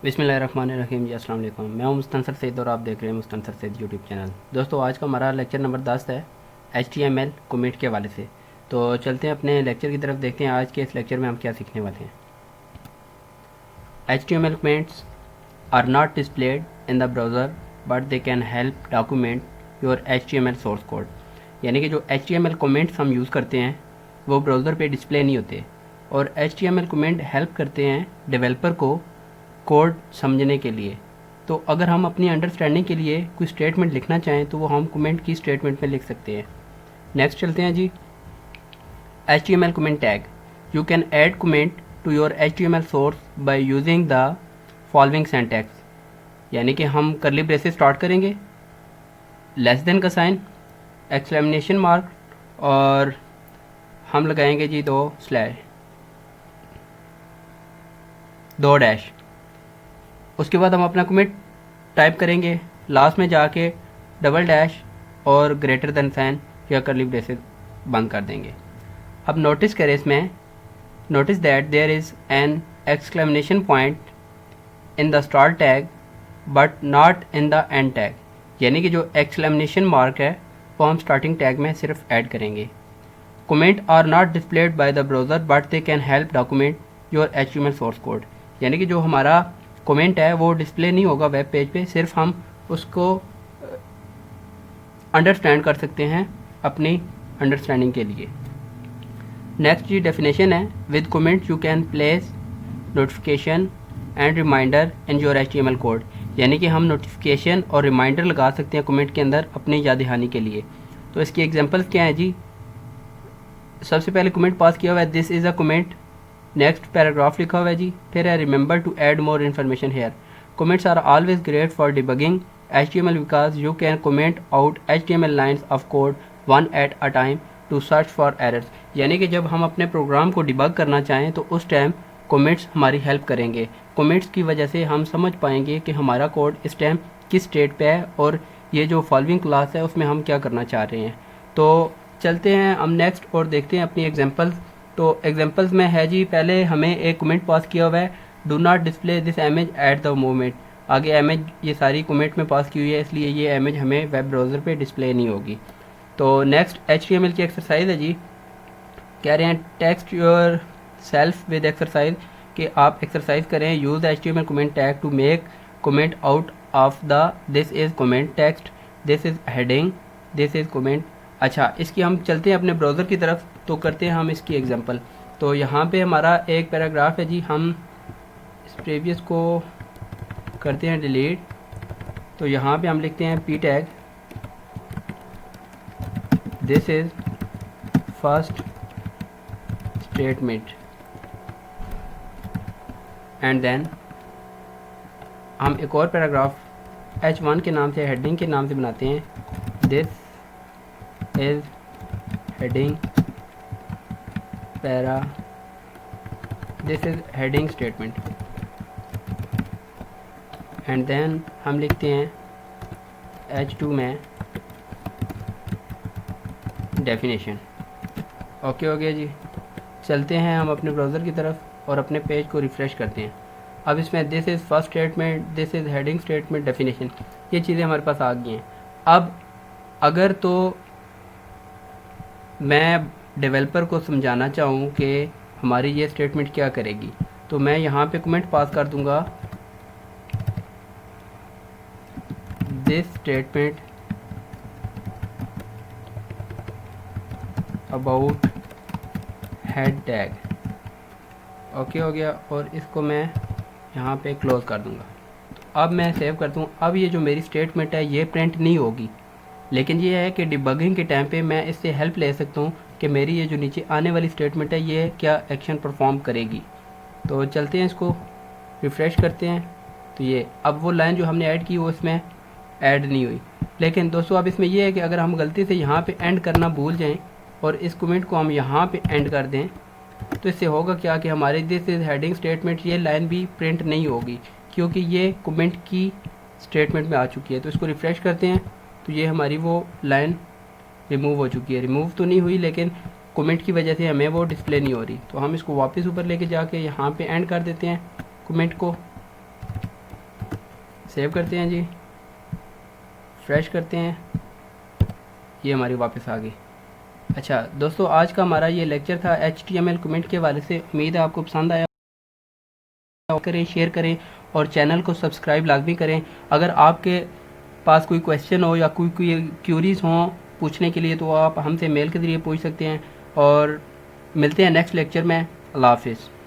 बिस्मिल्लाहिर्रहमानिर्रहीम जी, अस्सलाम वालेकुम। मैं हूं मुस्तनसर सैद और आप देख रहे हैं मुस्तनसर सैद यूट्यूब चैनल। दोस्तों, आज का हमारा लेक्चर नंबर 10 है HTML कमेंट के हवाले से। तो चलते हैं अपने लेक्चर की तरफ, देखते हैं आज के इस लेक्चर में हम क्या सीखने वाले हैं। HTML comments are not displayed in the browser but they can help document your HTML source code. यानी कि जो HTML कमेंट्स हम यूज़ करते हैं वो ब्राउज़र पे डिस्प्ले नहीं होते, और HTML कमेंट हेल्प करते हैं डेवलपर को कोड समझने के लिए। तो अगर हम अपनी अंडरस्टैंडिंग के लिए कोई स्टेटमेंट लिखना चाहें तो वो हम कमेंट की स्टेटमेंट में लिख सकते हैं। नेक्स्ट चलते हैं जी, HTML comment tag. You can add comment to your HTML source by using the following syntax. यानी कि हम करली ब्रेसेस स्टार्ट करेंगे, लेस देन का साइन, एक्सक्लेमेशन मार्क, और हम लगाएंगे जी दो डैश। उसके बाद हम अपना कमेंट टाइप करेंगे, लास्ट में जाके डबल डैश और ग्रेटर देन साइन या करली ब्रेसेस बंद कर देंगे। अब नोटिस करें इसमें, notice that there is an exclamation point in the start tag but not in the end tag. यानी कि जो एक्सक्लेमेशन मार्क है वो हम स्टार्टिंग टैग में सिर्फ ऐड करेंगे। Comment are not displayed by the browser but they can help document your HTML source code. यानी कि जो हमारा कमेंट है वो डिस्प्ले नहीं होगा वेब पेज पे, सिर्फ हम उसको अंडरस्टैंड कर सकते हैं अपनी अंडरस्टैंडिंग के लिए। नेक्स्ट जी डेफिनेशन है, with comment you can place notification and reminder in your HTML code. यानी कि हम नोटिफिकेशन और रिमाइंडर लगा सकते हैं कमेंट के अंदर अपनी याद दहानी के लिए। तो इसकी एग्जांपल्स क्या है जी, सबसे पहले कमेंट पास किया हुआ है, this is a comment. Next paragraph लिखा हुआ है जी, फिर है remember to add more information here. Comments are always great for debugging HTML because you can comment out HTML lines of code one at a time to search for errors. यानी कि जब हम अपने प्रोग्राम को debug करना चाहें तो उस टाइम कमेंट्स हमारी हेल्प करेंगे। कमेंट्स की वजह से हम समझ पाएंगे कि हमारा कोड इस टाइम किस स्टेट पे है और ये जो फॉलोइंग क्लास है उसमें हम क्या करना चाह रहे हैं। तो चलते हैं हम नेक्स्ट और देखते हैं अपनी एग्जांपल्स। तो एग्जांपल्स में है जी, पहले हमें एक कमेंट पास किया हुआ है, do not display this image at the moment. आगे इमेज ये सारी कमेंट में पास की हुई है, इसलिए ये इमेज हमें वेब ब्राउज़र पे डिस्प्ले नहीं होगी। तो नेक्स्ट HTML की एक्सरसाइज है जी, कह रहे हैं test yourself with exercise, कि आप एक्सरसाइज करें, use HTML comment tag to make comment out of the this is comment text, this is heading, this is comment. अच्छा, इसकी हम चलते हैं अपने ब्राउज़र की तरफ, तो करते हैं हम इसकी एग्जांपल। तो यहाँ पे हमारा एक पैराग्राफ है जी, हम इस प्रीवियस को करते हैं डिलीट। तो यहाँ पे हम लिखते हैं P tag, this is first statement, and then हम एक और पैराग्राफ H1 के नाम से, हेडिंग के नाम से बनाते हैं, this is heading para, this is heading statement, and then हम लिखते हैं H2 में डेफिनेशन। ओके हो गया जी। चलते हैं हम अपने ब्राउज़र की तरफ और अपने पेज को रिफ़्रेश करते हैं। अब इसमें this is first statement, this is heading statement, definition, ये चीज़ें हमारे पास आ गई हैं। अब अगर तो मैं डेवलपर को समझाना चाहूँ कि हमारी ये स्टेटमेंट क्या करेगी, तो मैं यहाँ पे कमेंट पास कर दूँगा, this statement about head tag. Okay हो गया, और इसको मैं यहाँ पे क्लोज़ कर दूँगा। तो अब मैं सेव करता हूँ। अब ये जो मेरी स्टेटमेंट है ये प्रिंट नहीं होगी, लेकिन ये है कि डिबगिंग के टाइम पे मैं इससे हेल्प ले सकता हूँ कि मेरी ये जो नीचे आने वाली स्टेटमेंट है ये क्या एक्शन परफॉर्म करेगी। तो चलते हैं, इसको रिफ़्रेश करते हैं। तो ये अब वो लाइन जो हमने ऐड की वो इसमें ऐड नहीं हुई। लेकिन दोस्तों अब इसमें यह है कि अगर हम गलती से यहाँ पे एंड करना भूल जाएं और इस कमेंट को हम यहाँ पे एंड कर दें तो इससे होगा क्या कि हमारे दिस इज़ हेडिंग स्टेटमेंट ये लाइन भी प्रिंट नहीं होगी, क्योंकि ये कमेंट की स्टेटमेंट में आ चुकी है। तो इसको रिफ़्रेश करते हैं तो ये हमारी वो लाइन रिमूव हो चुकी है। रिमूव तो नहीं हुई लेकिन कमेंट की वजह से हमें वो डिस्प्ले नहीं हो रही। तो हम इसको वापस ऊपर लेके जाके यहाँ पे एंड कर देते हैं कमेंट को। सेव करते हैं जी, फ्रेश करते हैं, ये हमारी वापस आ गई। अच्छा दोस्तों, आज का हमारा ये लेक्चर था HTML कमेंट के हवाले से। उम्मीद है आपको पसंद आया। करें, शेयर करें और चैनल को सब्सक्राइब लाजमी करें। अगर आपके पास कोई क्वेश्चन हो या कोई क्यूरीज हों पूछने के लिए तो आप हमसे मेल के ज़रिए पूछ सकते हैं। और मिलते हैं नेक्स्ट लेक्चर में। अल्लाह हाफिज़।